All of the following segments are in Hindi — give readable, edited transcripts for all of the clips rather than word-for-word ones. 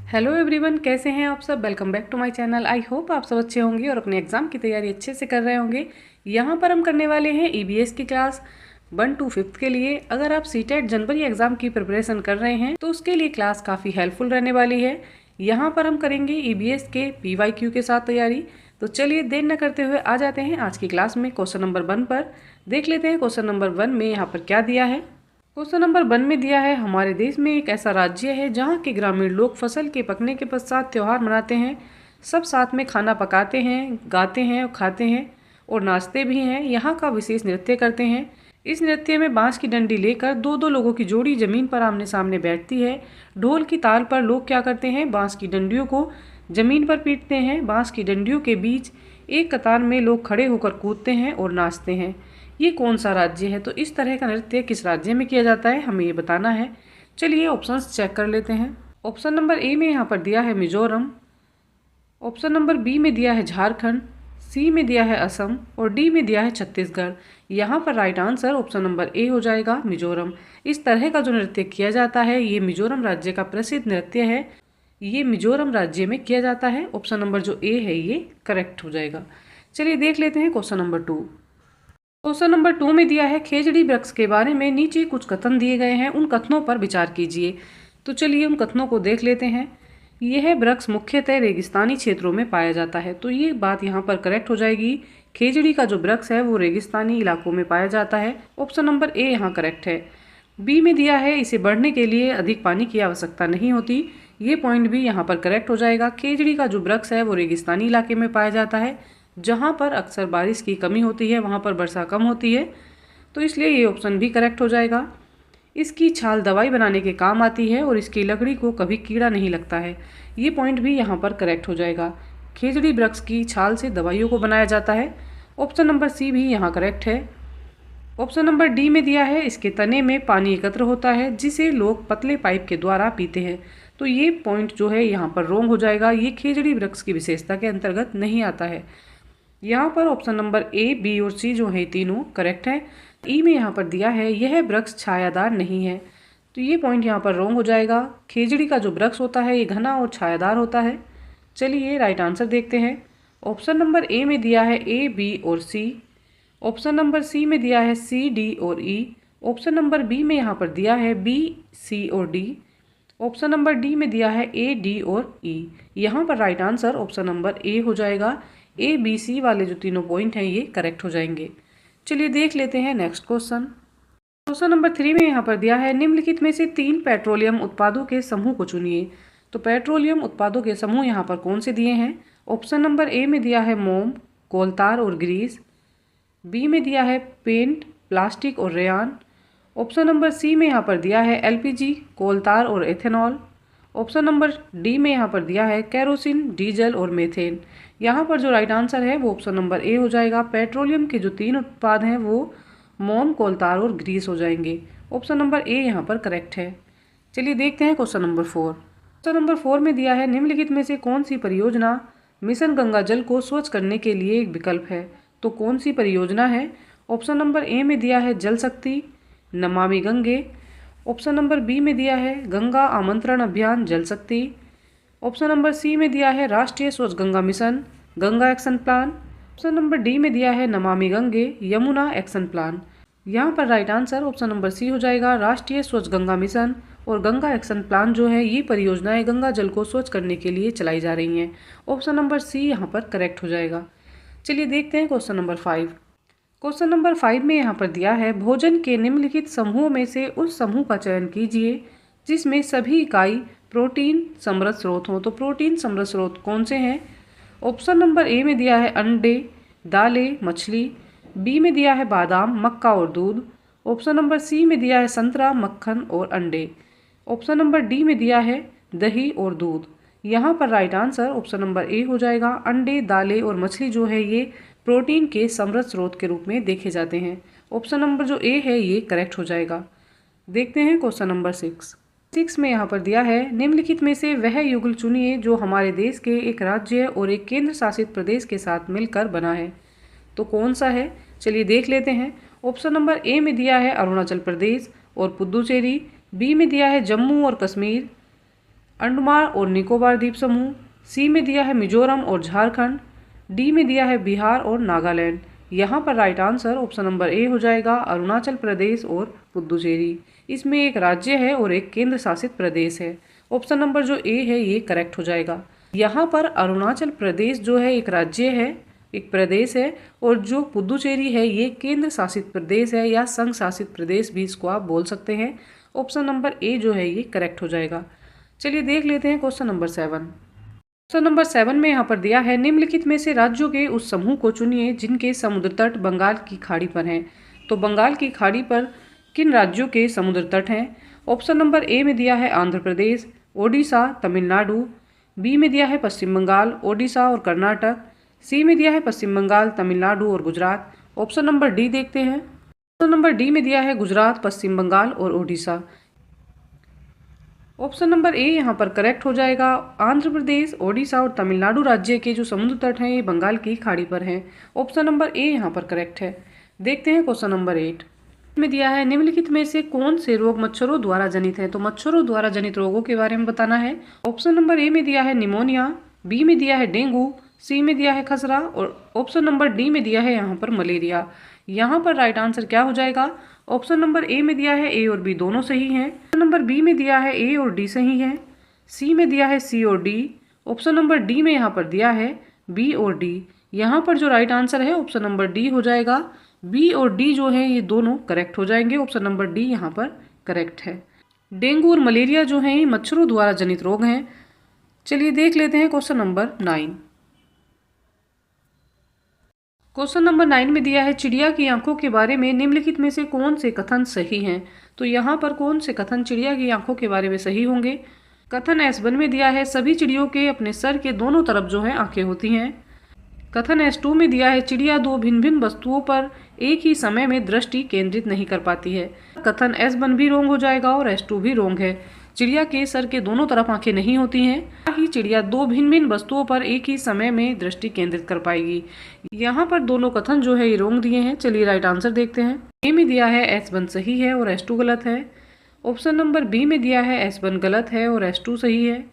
हेलो एवरीवन, कैसे हैं आप सब। Welcome back to my channel. I hope आप सब अच्छे होंगे और अपने एग्ज़ाम की तैयारी अच्छे से कर रहे होंगे। यहाँ पर हम करने वाले हैं ईबीएस की क्लास 1 to 5 के लिए। अगर आप सीटेट जनवरी एग्ज़ाम की प्रिपरेशन कर रहे हैं तो उसके लिए क्लास काफ़ी हेल्पफुल रहने वाली है। यहाँ पर हम करेंगे ईबीएस के पीवाईक्यू के साथ तैयारी। तो चलिए देर न करते हुए आ जाते हैं आज की क्लास में। क्वेश्चन नंबर 1 पर देख लेते हैं। क्वेश्चन नंबर 1 में यहाँ पर क्या दिया है। क्वेश्चन नंबर 1 में दिया है, हमारे देश में एक ऐसा राज्य है जहाँ के ग्रामीण लोग फसल के पकने के पश्चात त्यौहार मनाते हैं। सब साथ में खाना पकाते हैं, गाते हैं और खाते हैं और नाचते भी हैं। यहाँ का विशेष नृत्य करते हैं। इस नृत्य में बांस की डंडी लेकर दो दो लोगों की जोड़ी जमीन पर आमने सामने बैठती है। ढोल की ताल पर लोग क्या करते हैं, बांस की डंडियों को जमीन पर पीटते हैं। बांस की डंडियों के बीच एक कतार में लोग खड़े होकर कूदते हैं और नाचते हैं। ये कौन सा राज्य है। तो इस तरह का नृत्य किस राज्य में किया जाता है, हमें ये बताना है। चलिए ऑप्शंस चेक कर लेते हैं। ऑप्शन नंबर ए में यहाँ पर दिया है मिजोरम, ऑप्शन नंबर बी में दिया है झारखंड, सी में दिया है असम और डी में दिया है छत्तीसगढ़। यहाँ पर right answer option number A हो जाएगा, मिजोरम। इस तरह का जो नृत्य किया जाता है ये मिजोरम राज्य का प्रसिद्ध नृत्य है। ये मिजोरम राज्य में किया जाता है। ऑप्शन नंबर जो ए है ये करेक्ट हो जाएगा। चलिए देख लेते हैं क्वेश्चन नंबर 2। क्वेश्चन नंबर 2 में दिया है, खेजड़ी वृक्ष के बारे में नीचे कुछ कथन दिए गए हैं, उन कथनों पर विचार कीजिए। तो चलिए उन कथनों को देख लेते हैं। यह वृक्ष मुख्यतः रेगिस्तानी क्षेत्रों में पाया जाता है। तो ये बात यहाँ पर करेक्ट हो जाएगी। खेजड़ी का जो वृक्ष है वो रेगिस्तानी इलाकों में पाया जाता है। ऑप्शन नंबर ए यहाँ करेक्ट है। बी में दिया है, इसे बढ़ने के लिए अधिक पानी की आवश्यकता नहीं होती। ये पॉइंट भी यहाँ पर करेक्ट हो जाएगा। खेजड़ी का जो वृक्ष है वो रेगिस्तानी इलाके में पाया जाता है, जहाँ पर अक्सर बारिश की कमी होती है, वहाँ पर वर्षा कम होती है। तो इसलिए ये ऑप्शन भी करेक्ट हो जाएगा। इसकी छाल दवाई बनाने के काम आती है और इसकी लकड़ी को कभी कीड़ा नहीं लगता है। ये पॉइंट भी यहाँ पर करेक्ट हो जाएगा। खेजड़ी वृक्ष की छाल से दवाइयों को बनाया जाता है। ऑप्शन नंबर सी भी यहाँ करेक्ट है। ऑप्शन नंबर डी में दिया है, इसके तने में पानी एकत्र होता है जिसे लोग पतले पाइप के द्वारा पीते हैं। तो ये पॉइंट जो है यहाँ पर रॉन्ग हो जाएगा। ये खेजड़ी वृक्ष की विशेषता के अंतर्गत नहीं आता है। यहाँ पर ऑप्शन नंबर ए, बी और सी जो है तीनों करेक्ट है। ई में यहाँ पर दिया है, यह वृक्ष छायादार नहीं है। तो ये पॉइंट यहाँ पर रॉन्ग हो जाएगा। खेजड़ी का जो वृक्ष होता है ये घना और छायादार होता है। चलिए राइट आंसर देखते हैं। ऑप्शन नंबर ए में दिया है ए, बी और सी। ऑप्शन नंबर सी में दिया है सी, डी और ई। ऑप्शन नंबर बी में यहाँ पर दिया है बी, सी और डी। ऑप्शन नंबर डी में दिया है ए, डी और ई। यहाँ पर right answer option number A हो जाएगा। ए, बी, सी वाले जो तीनों पॉइंट हैं ये करेक्ट हो जाएंगे। चलिए देख लेते हैं नेक्स्ट क्वेश्चन। क्वेश्चन नंबर 3 में यहाँ पर दिया है, निम्नलिखित में से 3 पेट्रोलियम उत्पादों के समूह को चुनिए। तो पेट्रोलियम उत्पादों के समूह यहाँ पर कौन से दिए हैं। ऑप्शन नंबर ए में दिया है मोम, कोलतार और ग्रीस। बी में दिया है पेंट, प्लास्टिक और रेयान। ऑप्शन नंबर सी में यहाँ पर दिया है एलपीजी, कोलतार और एथेनॉल। ऑप्शन नंबर डी में यहाँ पर दिया है केरोसिन, डीजल और मीथेन। यहाँ पर जो राइट आंसर है वो ऑप्शन नंबर ए हो जाएगा। पेट्रोलियम के जो 3 उत्पाद हैं वो मोम, कोलतार और ग्रीस हो जाएंगे। ऑप्शन नंबर ए यहाँ पर करेक्ट है। चलिए देखते हैं क्वेश्चन नंबर 4। क्वेश्चन नंबर 4 में दिया है, निम्नलिखित में से कौन सी परियोजना मिशन गंगा जल को स्वच्छ करने के लिए एक विकल्प है। तो कौन सी परियोजना है। ऑप्शन नंबर ए में दिया है जल शक्ति, Namami Gange. Option number B में दिया है गंगा आमंत्रण अभियान, जल शक्ति। ऑप्शन नंबर सी में दिया है राष्ट्रीय स्वच्छ Ganga mission, Ganga action plan. Option number D में दिया है नमामि गंगे, यमुना एक्शन प्लान। यहाँ पर right answer option number C हो जाएगा। राष्ट्रीय स्वच्छ गंगा मिशन और गंगा एक्शन प्लान जो है ये परियोजनाएं गंगा जल को स्वच्छ करने के लिए चलाई जा रही हैं। ऑप्शन नंबर सी यहाँ पर करेक्ट हो जाएगा। चलिए देखते हैं क्वेश्चन नंबर 5। क्वेश्चन नंबर 5 में यहाँ पर दिया है, भोजन के निम्नलिखित समूहों में से उस समूह का चयन कीजिए जिसमें सभी इकाई प्रोटीन समृद्ध स्रोत हों। तो प्रोटीन समृद्ध स्रोत कौन से हैं। ऑप्शन नंबर ए में दिया है अंडे, दालें, मछली। बी में दिया है बादाम, मक्का और दूध। ऑप्शन नंबर सी में दिया है संतरा, मक्खन और अंडे। ऑप्शन नंबर डी में दिया है दही और दूध। यहाँ पर right answer option number A हो जाएगा। अंडे, दालें और मछली जो है ये प्रोटीन के समृद्ध स्रोत के रूप में देखे जाते हैं। ऑप्शन नंबर जो ए है ये करेक्ट हो जाएगा। देखते हैं क्वेश्चन नंबर 6 में यहाँ पर दिया है, निम्नलिखित में से वह युगल चुनिए जो हमारे देश के एक राज्य और एक केंद्र शासित प्रदेश के साथ मिलकर बना है। तो कौन सा है, चलिए देख लेते हैं। ऑप्शन नंबर ए में दिया है अरुणाचल प्रदेश और पुदुचेरी। बी में दिया है जम्मू और कश्मीर। अंडमान और निकोबार द्वीप समूह, सी में दिया है मिजोरम और झारखंड, डी में दिया है बिहार और नागालैंड। यहाँ पर right answer option number A हो जाएगा, अरुणाचल प्रदेश और पुदुचेरी। इसमें एक राज्य है और एक केंद्र शासित प्रदेश है। ऑप्शन नंबर जो ए है ये करेक्ट हो जाएगा। यहाँ पर अरुणाचल प्रदेश जो है एक राज्य है, एक प्रदेश है, और जो पुदुचेरी है ये केंद्र शासित प्रदेश है या संघ शासित प्रदेश भी इसको आप बोल सकते हैं। ऑप्शन नंबर ए जो है ये करेक्ट हो जाएगा। चलिए देख लेते हैं क्वेश्चन नंबर 7। क्वेश्चन नंबर 7 में यहाँ पर दिया है निम्नलिखित में से राज्यों के उस समूह को चुनिए जिनके समुद्र तट बंगाल की खाड़ी पर हैं। तो बंगाल की खाड़ी पर किन राज्यों के समुद्र तट हैं? ऑप्शन नंबर ए में दिया है आंध्र प्रदेश, ओडिशा, तमिलनाडु, बी में दिया है पश्चिम बंगाल, ओडिशा और कर्नाटक, सी में दिया है पश्चिम बंगाल, तमिलनाडु और गुजरात। ऑप्शन नंबर डी देखते हैं। ऑप्शन नंबर डी में दिया है गुजरात, पश्चिम बंगाल और ओडिशा। ऑप्शन नंबर ए यहाँ पर करेक्ट हो जाएगा। आंध्र प्रदेश, ओडिशा और तमिलनाडु राज्य के जो समुद्र तट हैं ये बंगाल की खाड़ी पर हैं। ऑप्शन नंबर ए यहाँ पर करेक्ट है। देखते हैं क्वेश्चन नंबर 8 में दिया है निम्नलिखित में से कौन से रोग मच्छरों द्वारा जनित हैं? तो मच्छरों द्वारा जनित रोगों के बारे में बताना है। ऑप्शन नंबर ए में दिया है निमोनिया, बी में दिया है डेंगू, सी में दिया है खसरा और ऑप्शन नंबर डी में दिया है यहाँ पर मलेरिया। यहाँ पर राइट आंसर क्या हो जाएगा? ऑप्शन नंबर ए में दिया है ए और बी दोनों सही हैं। ऑप्शन नंबर बी में दिया है ए और डी सही है। सी में दिया है सी और डी। ऑप्शन नंबर डी में यहाँ पर दिया है बी और डी। यहाँ पर जो राइट आंसर है ऑप्शन नंबर डी हो जाएगा। बी और डी जो है ये दोनों करेक्ट हो जाएंगे। ऑप्शन नंबर डी यहाँ पर करेक्ट है। डेंगू और मलेरिया जो है ये मच्छरों द्वारा जनित रोग हैं। चलिए देख लेते हैं क्वेश्चन नंबर 9। क्वेश्चन नंबर 9 में दिया है चिड़िया की आंखों के बारे में निम्नलिखित में से कौन से कथन सही हैं? तो यहाँ पर कौन से कथन चिड़िया की आंखों के बारे में सही होंगे? कथन S1 में दिया है सभी चिड़ियों के अपने सर के दोनों तरफ जो है आंखें होती हैं। कथन S2 में दिया है चिड़िया दो भिन्न भिन्न वस्तुओं पर एक ही समय में दृष्टि केंद्रित नहीं कर पाती है। कथन S1 भी रोंग हो जाएगा और S2 भी रोंग है। चिड़िया के सर के दोनों तरफ आंखें नहीं होती हैं। ही चिड़िया दो भिन्न भिन्न वस्तुओं पर एक ही समय में दृष्टि केंद्रित कर पाएगी। यहाँ पर दोनों कथन जो है ये रोंग दिए हैं। चलिए राइट आंसर देखते हैं। ए में दिया है S1 सही है और S2 गलत है। ऑप्शन नंबर बी में दिया है S1 गलत है और S2 सही है।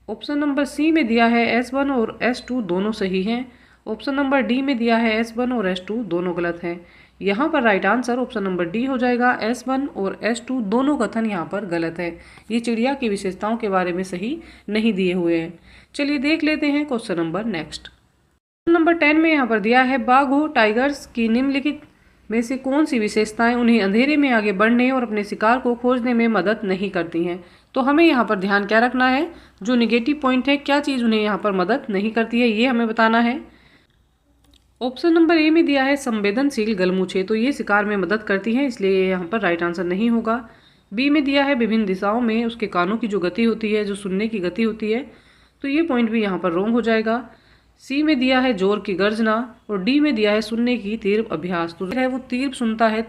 ऑप्शन नंबर सी में दिया है S1 और S2 दोनों सही हैं। ऑप्शन नंबर डी में दिया है S1 और S2 दोनों गलत हैं। यहाँ पर right answer option number D हो जाएगा। S1 और S2 दोनों कथन यहाँ पर गलत है। ये चिड़िया की विशेषताओं के बारे में सही नहीं दिए हुए हैं। चलिए देख लेते हैं question number next. Question number 10 में यहाँ पर दिया है बाघों टाइगर्स की निम्नलिखित में से कौन सी विशेषताएं उन्हें अंधेरे में आगे बढ़ने और अपने शिकार को खोजने में मदद नहीं करती हैं? तो हमें यहाँ पर ध्यान क्या रखना है? जो निगेटिव पॉइंट है, क्या चीज़ उन्हें यहाँ पर मदद नहीं करती है, ये हमें बताना है। ऑप्शन नंबर ए में दिया है संवेदनशील गलमुछे, तो ये शिकार में मदद करती हैं, इसलिए यहाँ पर राइट आंसर नहीं होगा। बी में दिया है विभिन्न दिशाओं में उसके कानों की जो गति होती है, जो सुनने की गति होती है, तो ये पॉइंट भी यहाँ पर रॉन्ग हो जाएगा। सी में दिया है जोर की गर्जना और डी में दिया है सुनने की तीव्र अभ्यास, तो है वो तीव्र सुनता है,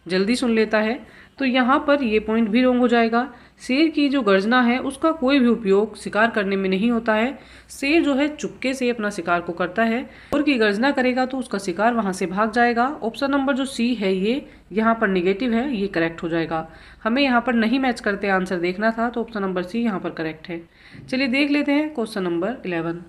जल्दी सुन लेता है, तो यहाँ पर ये पॉइंट भी रॉन्ग हो जाएगा। शेर की जो गर्जना है उसका कोई भी उपयोग शिकार करने में नहीं होता है। शेर जो है चुपके से अपना शिकार को करता है। जोर की गर्जना करेगा तो उसका शिकार वहां से भाग जाएगा। ऑप्शन नंबर जो सी है ये यहाँ पर निगेटिव है, ये करेक्ट हो जाएगा। हमें यहाँ पर नहीं मैच करते आंसर देखना था, तो ऑप्शन नंबर सी यहाँ पर करेक्ट है। चलिए देख लेते हैं क्वेश्चन नंबर 11।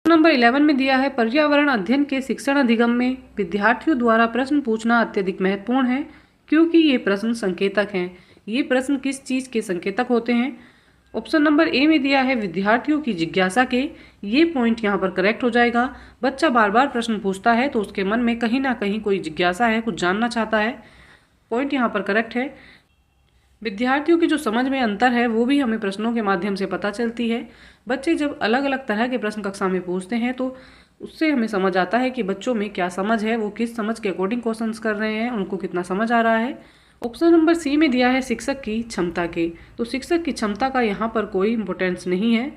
नंबर 11 में दिया है पर्यावरण अध्ययन के शिक्षण अधिगम में विद्यार्थियों द्वारा प्रश्न पूछना अत्यधिक महत्वपूर्ण है क्योंकि ये प्रश्न संकेतक हैं। ये प्रश्न किस चीज़ के संकेतक होते हैं? ऑप्शन नंबर ए में दिया है विद्यार्थियों की जिज्ञासा के, ये पॉइंट यहाँ पर करेक्ट हो जाएगा। बच्चा बार बार प्रश्न पूछता है तो उसके मन में कहीं ना कहीं कोई जिज्ञासा है, कुछ जानना चाहता है, पॉइंट यहाँ पर करेक्ट है। विद्यार्थियों की जो समझ में अंतर है वो भी हमें प्रश्नों के माध्यम से पता चलती है। बच्चे जब अलग अलग तरह के प्रश्न कक्षा में पूछते हैं तो उससे हमें समझ आता है कि बच्चों में क्या समझ है, वो किस समझ के अकॉर्डिंग क्वेश्चंस कर रहे हैं, उनको कितना समझ आ रहा है। ऑप्शन नंबर सी में दिया है शिक्षक की क्षमता के, तो शिक्षक की क्षमता का यहाँ पर कोई इंपॉर्टेंस नहीं है।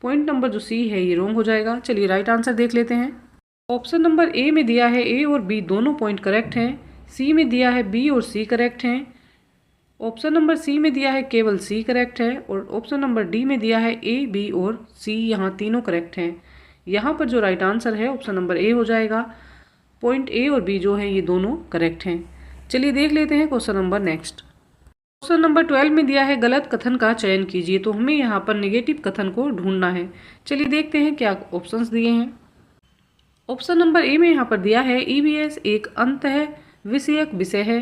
पॉइंट नंबर जो सी है ये रॉन्ग हो जाएगा। चलिए राइट आंसर देख लेते हैं। ऑप्शन नंबर ए में दिया है ए और बी दोनों पॉइंट करेक्ट हैं। सी में दिया है बी और सी करेक्ट हैं। ऑप्शन नंबर सी में दिया है केवल सी करेक्ट है और ऑप्शन नंबर डी में दिया है ए, बी और सी, यहाँ तीनों करेक्ट हैं। यहाँ पर जो राइट आंसर है ऑप्शन नंबर ए हो जाएगा। पॉइंट ए और बी जो है ये दोनों करेक्ट हैं। चलिए देख लेते हैं question number next. Question number 12 में दिया है गलत कथन का चयन कीजिए, तो हमें यहाँ पर नेगेटिव कथन को ढूंढना है। चलिए देखते हैं क्या ऑप्शंस दिए हैं। ऑप्शन नंबर ए में यहाँ पर दिया है ईवीएस एक अंतः विषयक विषय है।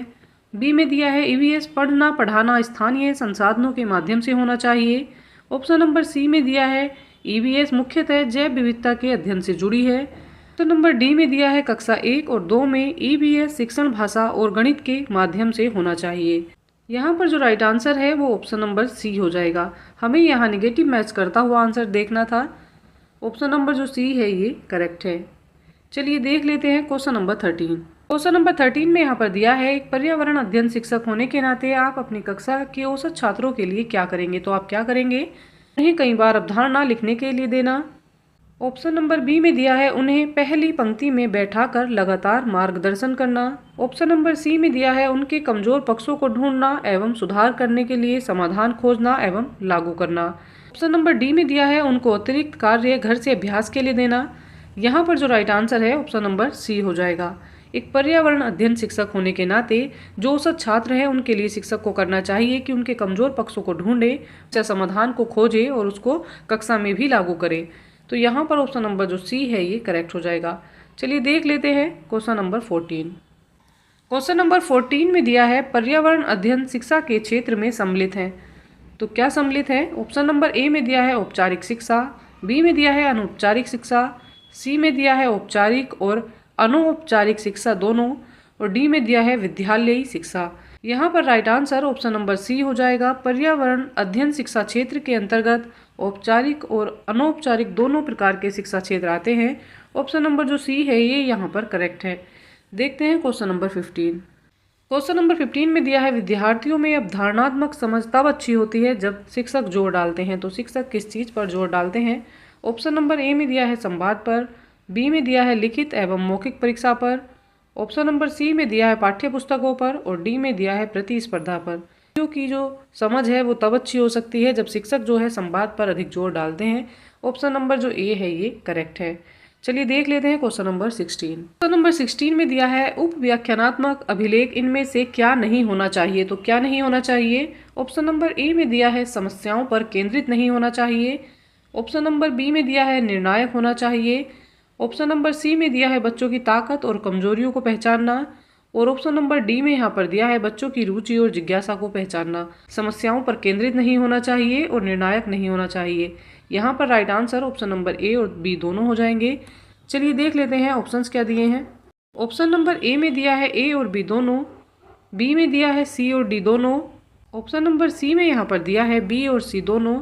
बी में दिया है ईवीएस पढ़ना पढ़ाना स्थानीय संसाधनों के माध्यम से होना चाहिए। ऑप्शन नंबर सी में दिया है ईवीएस मुख्यतः जैव विविधता के अध्ययन से जुड़ी है। ऑप्शन नंबर डी में दिया है कक्षा 1 और 2 में ईवीएस शिक्षण भाषा और गणित के माध्यम से होना चाहिए। यहाँ पर जो राइट आंसर है वो ऑप्शन नंबर सी हो जाएगा। हमें यहाँ नेगेटिव मैच करता हुआ आंसर देखना था। ऑप्शन नंबर जो सी है ये करेक्ट है। चलिए देख लेते हैं क्वेश्चन नंबर 13। क्वेश्चन नंबर 13 में यहाँ पर दिया है एक पर्यावरण अध्ययन शिक्षक होने के नाते आप अपनी कक्षा के औसत छात्रों के लिए क्या करेंगे, तो आप क्या करेंगे, उन्हें कई बार अवधारणा लिखने के लिए देना। ऑप्शन नंबर बी में दिया है उन्हें पहली पंक्ति में बैठाकर लगातार मार्गदर्शन करना। ऑप्शन नंबर सी में दिया है उनके कमजोर पक्षों को ढूंढना एवं सुधार करने के लिए समाधान खोजना एवं लागू करना। ऑप्शन नंबर डी में दिया है उनको अतिरिक्त कार्य घर से अभ्यास के लिए देना। यहाँ पर जो राइट आंसर है ऑप्शन नंबर सी हो जाएगा। एक पर्यावरण अध्ययन शिक्षक होने के नाते जो औसत छात्र हैं उनके लिए शिक्षक को करना चाहिए कि उनके कमजोर पक्षों को ढूंढे, समाधान को खोजे और उसको कक्षा में भी लागू करे। तो यहाँ पर ऑप्शन नंबर जो सी है ये करेक्ट हो जाएगा। चलिए देख लेते हैं क्वेश्चन नंबर 14। क्वेश्चन नंबर 14 में दिया है पर्यावरण अध्ययन शिक्षा के क्षेत्र में सम्मिलित है, तो क्या सम्मिलित है। ऑप्शन नंबर ए में दिया है औपचारिक शिक्षा, बी में दिया है अनौपचारिक शिक्षा, सी में दिया है औपचारिक और अनौपचारिक शिक्षा दोनों, और डी में दिया है विद्यालयी शिक्षा। यहाँ पर right answer option number C हो जाएगा। पर्यावरण अध्ययन शिक्षा क्षेत्र के अंतर्गत औपचारिक और अनौपचारिक दोनों प्रकार के शिक्षा क्षेत्र आते हैं। ऑप्शन नंबर जो सी है ये यहाँ पर करेक्ट है। देखते हैं क्वेश्चन नंबर 15। क्वेश्चन नंबर 15 में दिया है विद्यार्थियों में अवधारणात्मक समझ तब अच्छी होती है जब शिक्षक जोर डालते हैं, तो शिक्षक किस चीज़ पर जोर डालते हैं। ऑप्शन नंबर ए में दिया है संवाद पर, बी में दिया है लिखित एवं मौखिक परीक्षा पर, ऑप्शन नंबर सी में दिया है पाठ्य पुस्तकों पर, और डी में दिया है प्रतिस्पर्धा पर। की जो समझ है वो तब अच्छी हो सकती है जब शिक्षक जो है संवाद पर अधिक जोर डालते हैं। ऑप्शन नंबर जो ए है ये करेक्ट है। चलिए देख लेते हैं क्वेश्चन नंबर 16। क्वेश्चन नंबर 16 में दिया है उप व्याख्यानात्मक अभिलेख इनमें से क्या नहीं होना चाहिए, तो क्या नहीं होना चाहिए। ऑप्शन नंबर ए में दिया है समस्याओं पर केंद्रित नहीं होना चाहिए, ऑप्शन नंबर बी में दिया है निर्णायक होना चाहिए, ऑप्शन नंबर सी में दिया है बच्चों की ताकत और कमजोरियों को पहचानना, और ऑप्शन नंबर डी में यहाँ पर दिया है बच्चों की रुचि और जिज्ञासा को पहचानना। समस्याओं पर केंद्रित नहीं होना चाहिए और निर्णायक नहीं होना चाहिए। यहाँ पर right answer option number A और बी दोनों हो जाएंगे। चलिए देख लेते हैं ऑप्शंस क्या दिए हैं। ऑप्शन नंबर ए में दिया है ए और बी दोनों, बी में दिया है सी और डी दोनों, ऑप्शन नंबर सी में यहाँ पर दिया है बी और सी दोनों,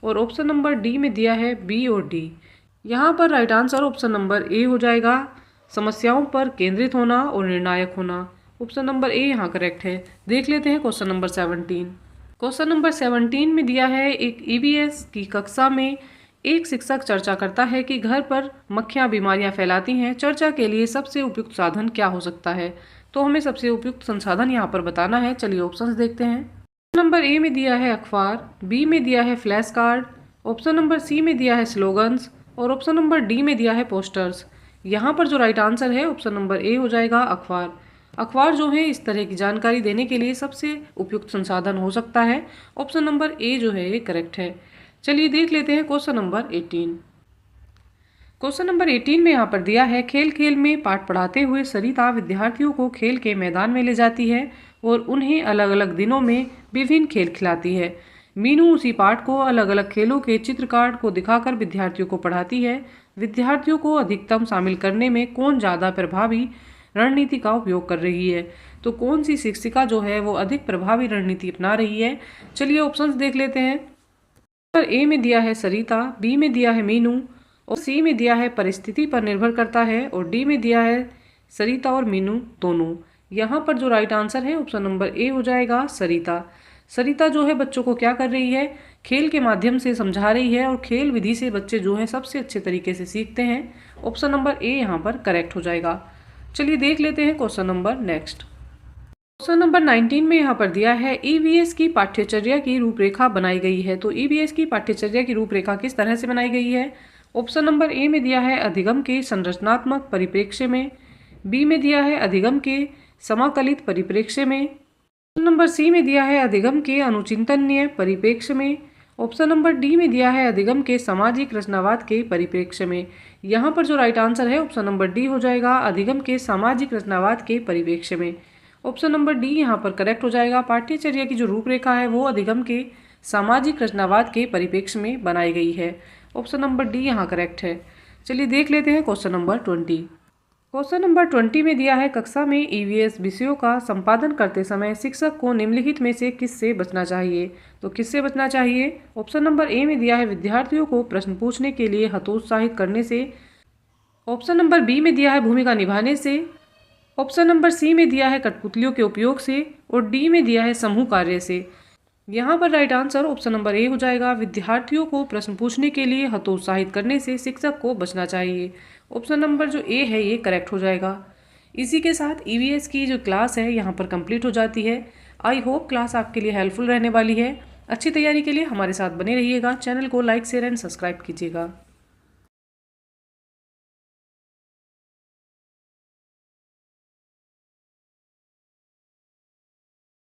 और ऑप्शन नंबर डी में दिया है बी और डी। यहाँ पर right answer option number A हो जाएगा, समस्याओं पर केंद्रित होना और निर्णायक होना। ऑप्शन नंबर ए यहाँ करेक्ट है। देख लेते हैं क्वेश्चन नंबर 17। क्वेश्चन नंबर 17 में दिया है एक ईवीएस की कक्षा में एक शिक्षक चर्चा करता है कि घर पर मक्खियाँ बीमारियाँ फैलाती हैं। चर्चा के लिए सबसे उपयुक्त साधन क्या हो सकता है, तो हमें सबसे उपयुक्त संसाधन यहाँ पर बताना है। चलिए ऑप्शंस देखते हैं। ऑप्शन नंबर ए में दिया है अखबार, बी में दिया है flash card, option number C में दिया है स्लोगन्स, और ऑप्शन नंबर डी में दिया है पोस्टर्स। यहाँ पर जो राइट आंसर है ऑप्शन नंबर ए हो जाएगा, अखबार। अखबार जो है इस तरह की जानकारी देने के लिए सबसे उपयुक्त संसाधन हो सकता है। ऑप्शन नंबर ए जो है ये करेक्ट है। चलिए देख लेते हैं क्वेश्चन नंबर 18। क्वेश्चन नंबर 18 में यहाँ पर दिया है खेल खेल में पाठ पढ़ाते हुए सरिता विद्यार्थियों को खेल के मैदान में ले जाती है और उन्हें अलग अलग दिनों में विभिन्न खेल खिलाती है। मीनू उसी पाठ को अलग अलग खेलों के चित्र कार्ड को दिखाकर विद्यार्थियों को पढ़ाती है। विद्यार्थियों को अधिकतम शामिल करने में कौन ज़्यादा प्रभावी रणनीति का उपयोग कर रही है, तो कौन सी शिक्षिका जो है वो अधिक प्रभावी रणनीति अपना रही है। चलिए ऑप्शंस देख लेते हैं। ए में दिया है सरिता, बी में दिया है मीनू, और सी में दिया है परिस्थिति पर निर्भर करता है, और डी में दिया है सरिता और मीनू दोनों। यहाँ पर जो राइट आंसर है ऑप्शन नंबर ए हो जाएगा, सरिता। सरिता जो है बच्चों को क्या कर रही है, खेल के माध्यम से समझा रही है, और खेल विधि से बच्चे जो हैं सबसे अच्छे तरीके से सीखते हैं। ऑप्शन नंबर ए यहाँ पर करेक्ट हो जाएगा। चलिए देख लेते हैं question number next. Question number 19 में यहाँ पर दिया है ईवीएस की पाठ्यचर्या की रूपरेखा बनाई गई है, तो ईवीएस की पाठ्यचर्या की रूपरेखा किस तरह से बनाई गई है। ऑप्शन नंबर ए में दिया है अधिगम के संरचनात्मक परिप्रेक्ष्य में, बी में दिया है अधिगम के समाकलित परिप्रेक्ष्य में, नंबर सी में दिया है अधिगम के अनुचिंतनीय परिप्रेक्ष्य में। ऑप्शन नंबर डी में दिया है अधिगम के सामाजिक रचनावाद के परिप्रेक्ष्य में। यहाँ पर जो राइट आंसर है ऑप्शन नंबर डी हो जाएगा, अधिगम के सामाजिक रचनावाद के परिप्रेक्ष्य में। ऑप्शन नंबर डी यहाँ पर करेक्ट हो जाएगा। पाठ्यचर्या की जो रूपरेखा है वो अधिगम के सामाजिक रचनावाद के परिप्रेक्ष्य में बनाई गई है। ऑप्शन नंबर डी यहाँ करेक्ट है। चलिए देख लेते हैं क्वेश्चन नंबर 20। क्वेश्चन नंबर 20 में दिया है कक्षा में ईवीएस विषयों का संपादन करते समय शिक्षक को निम्नलिखित में से किससे बचना चाहिए। तो किससे बचना चाहिए? ऑप्शन नंबर ए में दिया है विद्यार्थियों को प्रश्न पूछने के लिए हतोत्साहित करने से। ऑप्शन नंबर बी में दिया है भूमिका निभाने से। ऑप्शन नंबर सी में दिया है कठपुतलियों के उपयोग से। और डी में दिया है समूह कार्य से। यहाँ पर right answer option number A हो जाएगा, विद्यार्थियों को प्रश्न पूछने के लिए हतोत्साहित करने से शिक्षक को बचना चाहिए। ऑप्शन नंबर जो ए है ये करेक्ट हो जाएगा। इसी के साथ ईवीएस की जो क्लास है यहाँ पर कंप्लीट हो जाती है। आई होप क्लास आपके लिए हेल्पफुल रहने वाली है। अच्छी तैयारी के लिए हमारे साथ बने रहिएगा। चैनल को लाइक शेयर एंड सब्सक्राइब कीजिएगा।